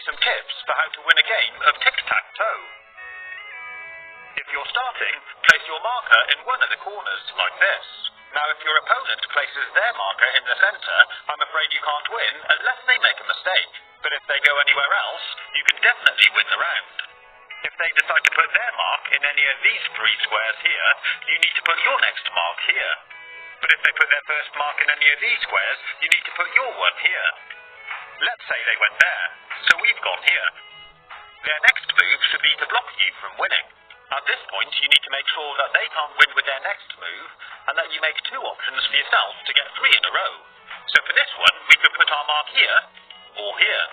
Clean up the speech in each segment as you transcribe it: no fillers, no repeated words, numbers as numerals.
some tips for how to win a game of Tic Tac Toe. If you're starting, place your marker in one of the corners, like this. Now if your opponent places their marker in the centre, I'm afraid you can't win unless they make a mistake. But if they go anywhere else, you can definitely win the round. If they decide to put their mark in any of these three squares here, you need to put your next mark here. But if they put their first mark in any of these squares, you need to put your one here. Let's say they went there, so we've gone here. Their next move should be to block you from winning. At this point, you need to make sure that they can't win with their next move, and that you make two options for yourself to get three in a row. So for this one, we could put our mark here, or here.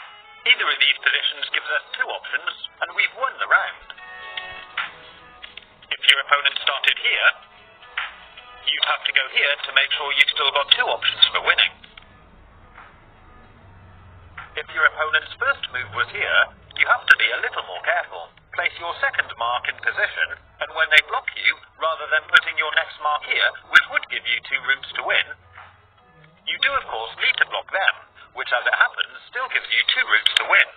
Either of these positions gives us two options, and we've won the round. If your opponent started here, you'd have to go here to make sure you've still got two options for winning. If your opponent's first move was here, you have to be a little more careful. Place your second mark in position, and when they block you, rather than putting your next mark here, which would give you two routes to win, you do of course need to block them, which as it happens still gives you two routes to win,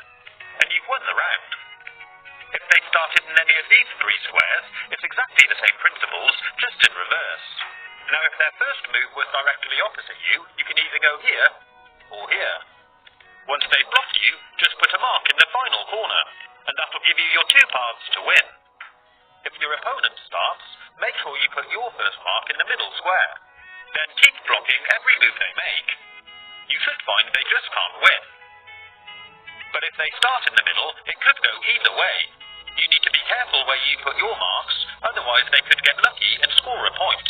and you've won the round. If they started in any of these three squares, it's exactly the same principles, just in reverse. Now if their first move was directly opposite you, you can either go here, or here. Once they've blocked you, just put a mark in the final corner, and that'll give you your two paths to win. If your opponent starts, make sure you put your first mark in the middle square. Then keep blocking every move they make. You should find they just can't win. But if they start in the middle, it could go either way. You need to be careful where you put your marks, otherwise they could get lucky and score a point.